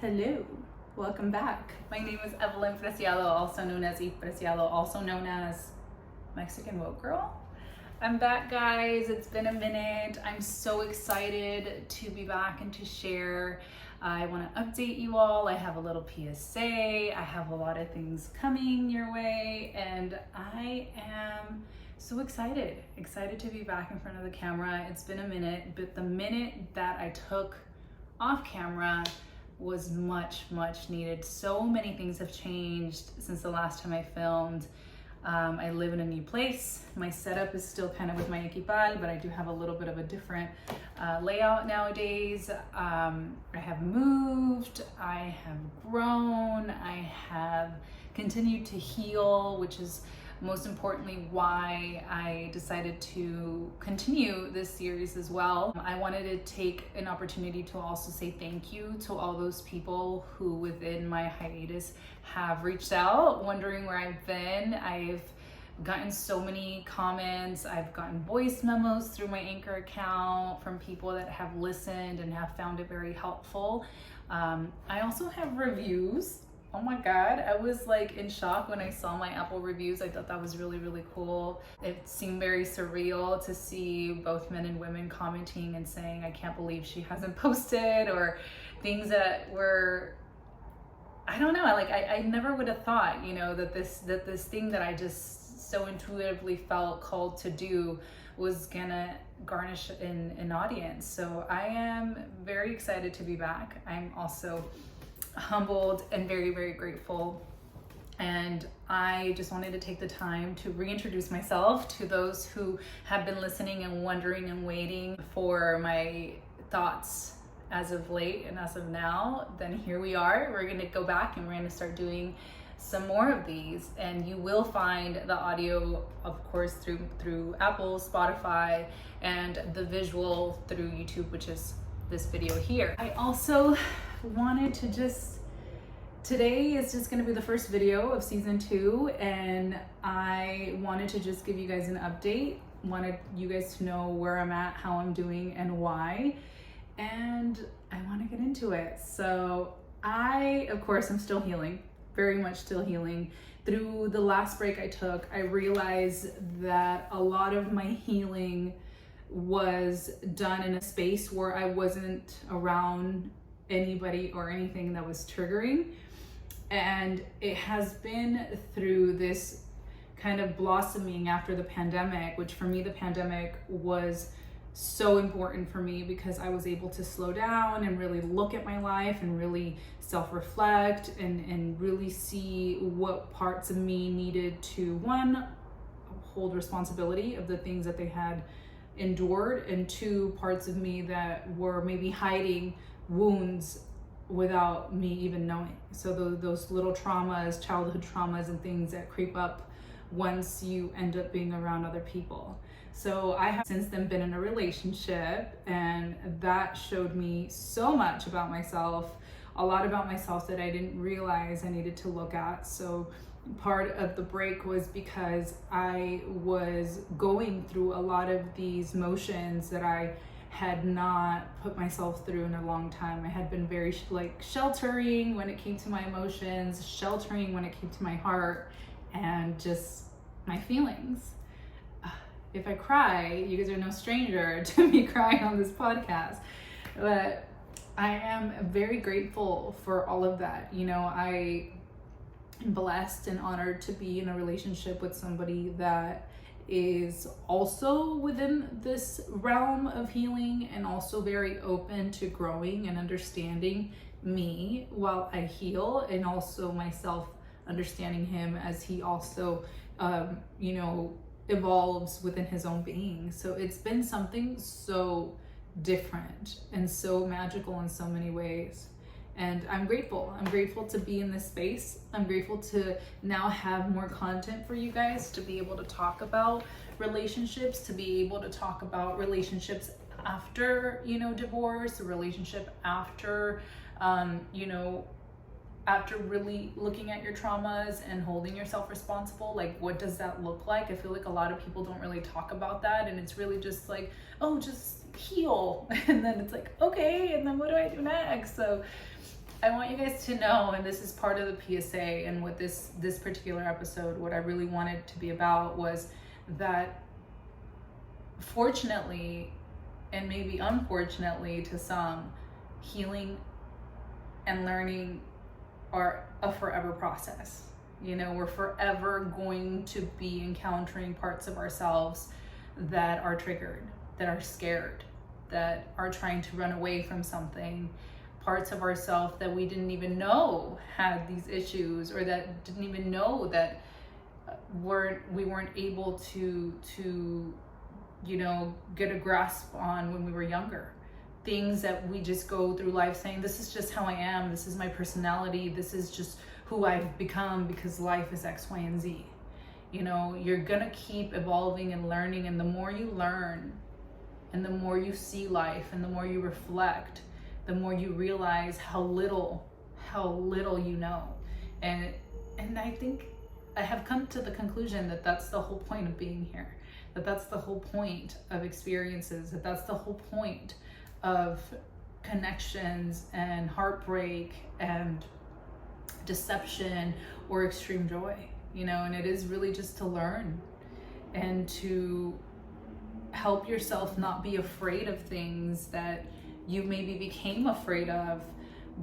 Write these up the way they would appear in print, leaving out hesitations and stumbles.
Hello, welcome back. My name is Evelyn Preciado, also known as Eve Preciado, also known as Mexican Woke Girl. I'm back, guys. It's been a minute. I'm so excited to be back and to share. I want to update you all. I have a little PSA. I have a lot of things coming your way, and I am so excited to be back in front of the camera. It's been a minute, but the minute that I took off camera was much needed. So many things have changed since the last time I filmed. I live in a new place. My setup is still kind of with my equipal, but I do have a little bit of a different layout nowadays. I have moved, I have grown, I have continued to heal, which is most importantly why I decided to continue this series as well. I wanted to take an opportunity to also say thank you to all those people who within my hiatus have reached out wondering where I've been. I've gotten so many comments. I've gotten voice memos through my Anchor account from people that have listened and have found it very helpful. I also have reviews. Oh my God, I was like in shock when I saw my Apple reviews. I thought that was really cool. It seemed very surreal to see both men and women commenting and saying, I can't believe she hasn't posted, or things that were, I don't know, like I never would have thought, you know, that this thing that I just so intuitively felt called to do was gonna garnish an audience. So I am very excited to be back. I'm also humbled and very grateful, and I just wanted to take the time to reintroduce myself to those who have been listening and wondering and waiting for my thoughts as of late and as of now. Then here we are. We're going to go back and we're going to start doing some more of these, and you will find the audio, of course, through Apple, Spotify, and the visual through YouTube, which is this video here. I also wanted to today is just going to be the first video of season 2, and I wanted to just give you guys an update. Wanted you guys to know where I'm at, how I'm doing, and why, and I want to get into it. So I, of course, I'm still healing, very much still healing. Through the last break I took, I realized that a lot of my healing was done in a space where I wasn't around anybody or anything that was triggering. And it has been through this kind of blossoming after the pandemic, which for me, the pandemic was so important for me because I was able to slow down and really look at my life and really self-reflect and really see what parts of me needed to, one, hold responsibility of the things that they had endured, and two, parts of me that were maybe hiding wounds without me even knowing. So those little traumas, childhood traumas, and things that creep up once you end up being around other people. So I have since then been in a relationship, and that showed me so much about myself, a lot about myself that I didn't realize I needed to look at. So part of the break was because I was going through a lot of these motions that I had not put myself through in a long time. I had been very sheltering when it came to my emotions, sheltering when it came to my heart, and just my feelings. If I cry, you guys are no stranger to me crying on this podcast, but I am very grateful for all of that. You know, I am blessed and honored to be in a relationship with somebody that is also within this realm of healing and also very open to growing and understanding me while I heal, and also myself understanding him as he also, evolves within his own being. So it's been something so different and so magical in so many ways. And I'm grateful. I'm grateful to be in this space. I'm grateful to now have more content for you guys, to be able to talk about relationships, to be able to talk about relationships after, divorce, a relationship after, after really looking at your traumas and holding yourself responsible. Like, what does that look like? I feel like a lot of people don't really talk about that, and it's really just like, oh, just heal. And then it's like, okay, and then what do I do next? So I want you guys to know, and this is part of the PSA, and what this particular episode, what I really wanted to be about was that, fortunately, and maybe unfortunately to some, healing and learning are a forever process. You know, we're forever going to be encountering parts of ourselves that are triggered, that are scared, that are trying to run away from something, parts of ourselves that we didn't even know had these issues, or that didn't even know that we weren't able to you know, get a grasp on when we were younger. Things that we just go through life saying, this is just how I am, this is my personality, this is just who I've become because life is X, Y, and Z. You know, you're gonna keep evolving and learning, and the more you learn and the more you see life and the more you reflect, the more you realize how little you know. And I think I have come to the conclusion that that's the whole point of being here, that that's the whole point of experiences, that that's the whole point of connections and heartbreak and deception or extreme joy, you know. And it is really just to learn and to help yourself not be afraid of things that you maybe became afraid of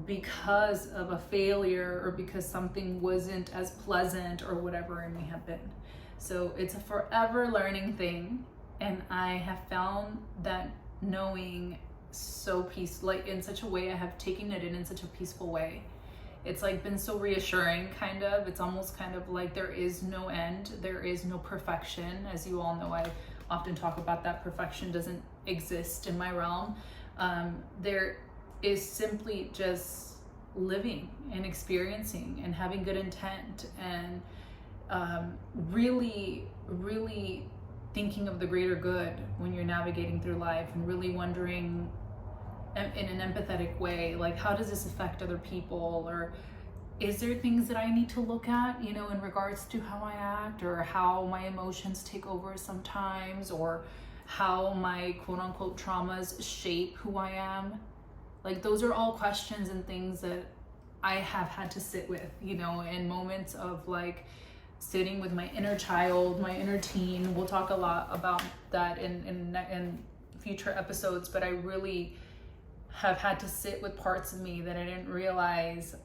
because of a failure or because something wasn't as pleasant or whatever it may have been. So it's a forever learning thing, and I have found that knowing so like in such a way, I have taken it in such a peaceful way. It's like been so reassuring, kind of. It's almost kind of like there is no end, there is no perfection. As you all know, I often talk about that perfection doesn't exist in my realm. There is simply just living and experiencing and having good intent, and really thinking of the greater good when you're navigating through life, and really wondering in an empathetic way, like, how does this affect other people? Or is there things that I need to look at, you know, in regards to how I act, or how my emotions take over sometimes, or how my quote unquote traumas shape who I am? Like, those are all questions and things that I have had to sit with, you know, in moments of like sitting with my inner child, my inner teen. We'll talk a lot about that in future episodes, but I really have had to sit with parts of me that I didn't realize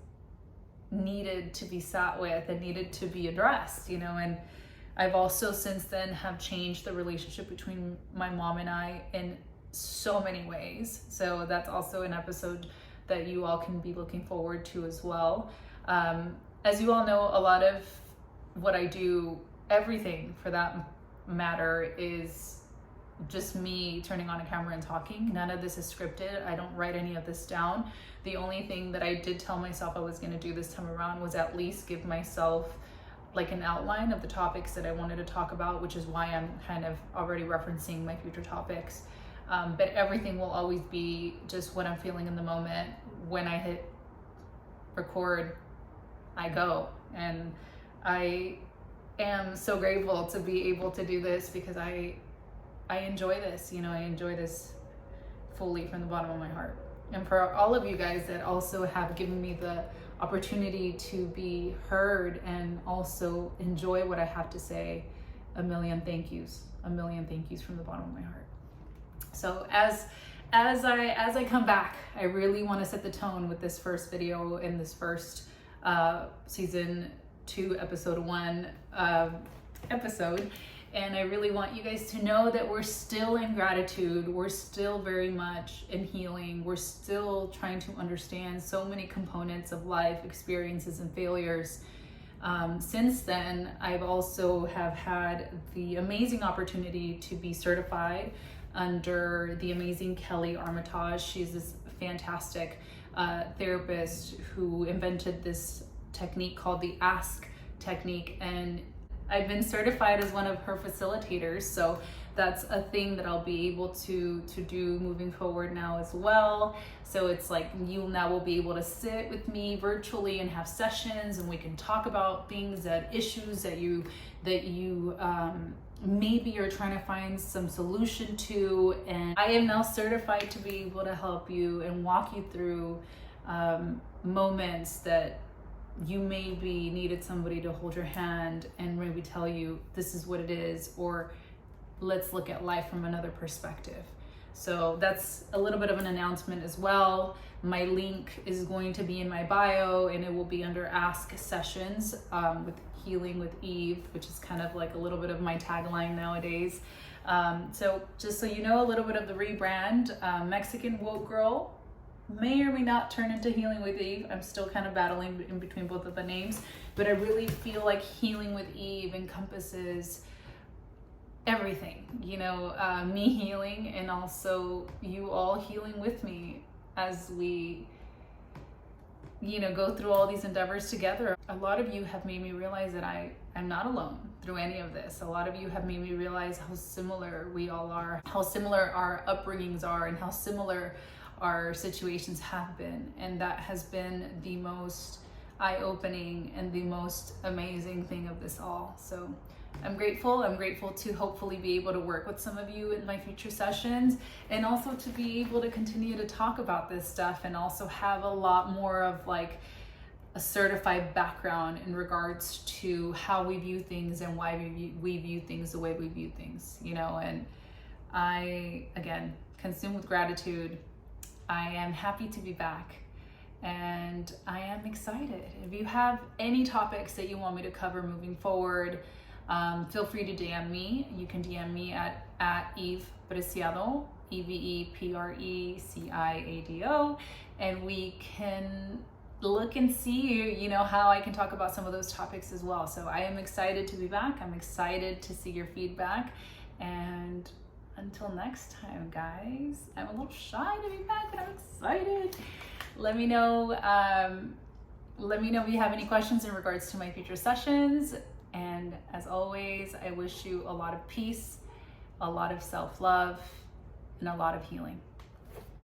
needed to be sat with and needed to be addressed, you know. And I've also since then have changed the relationship between my mom and I in so many ways. So that's also an episode that you all can be looking forward to as well. As you all know, a lot of what I do, everything for that matter, is just me turning on a camera and talking. None of this is scripted. I don't write any of this down. The only thing that I did tell myself I was going to do this time around was at least give myself like an outline of the topics that I wanted to talk about, which is why I'm kind of already referencing my future topics. But everything will always be just what I'm feeling in the moment. When I hit record, I go. And I am so grateful to be able to do this, because I enjoy this, you know. I enjoy this fully from the bottom of my heart. And for all of you guys that also have given me the opportunity to be heard and also enjoy what I have to say, a million thank yous from the bottom of my heart. So as I come back, I really want to set the tone with this first video in this first season 2 episode 1 episode. And I really want you guys to know that we're still in gratitude. We're still very much in healing. We're still trying to understand so many components of life, experiences and failures. Since then, I've also have had the amazing opportunity to be certified under the amazing Kelly Armitage. She's this fantastic therapist who invented this technique called the ASK technique, and I've been certified as one of her facilitators, so that's a thing that I'll be able to do moving forward now as well. So it's like you now will be able to sit with me virtually and have sessions, and we can talk about things, issues that you maybe you're trying to find some solution to. And I am now certified to be able to help you and walk you through moments that you maybe needed somebody to hold your hand and maybe tell you this is what it is, or let's look at life from another perspective. So that's a little bit of an announcement as well. My link is going to be in my bio, and it will be under Ask Sessions with Healing with Eve, which is kind of like a little bit of my tagline nowadays. So just so you know, a little bit of the rebrand, Mexican Woke Girl may or may not turn into Healing with Eve. I'm still kind of battling in between both of the names, but I really feel like Healing with Eve encompasses everything, you know, me healing and also you all healing with me as we, you know, go through all these endeavors together. A lot of you have made me realize that I'm not alone through any of this. A lot of you have made me realize how similar we all are, how similar our upbringings are, and how similar our situations have been. And that has been the most eye-opening and the most amazing thing of this all. So I'm grateful. I'm grateful to hopefully be able to work with some of you in my future sessions, and also to be able to continue to talk about this stuff and also have a lot more of like a certified background in regards to how we view things and why we view things the way we view things, you know. And I, again, consumed with gratitude. I am happy to be back, and I am excited. If you have any topics that you want me to cover moving forward, feel free to DM me. You can DM me at Eve Preciado, EvePreciado, and we can look and see, you know, how I can talk about some of those topics as well. So I am excited to be back. I'm excited to see your feedback, and until next time, guys, I'm a little shy to be back, but I'm excited. Let me know if you have any questions in regards to my future sessions. And as always, I wish you a lot of peace, a lot of self-love, and a lot of healing.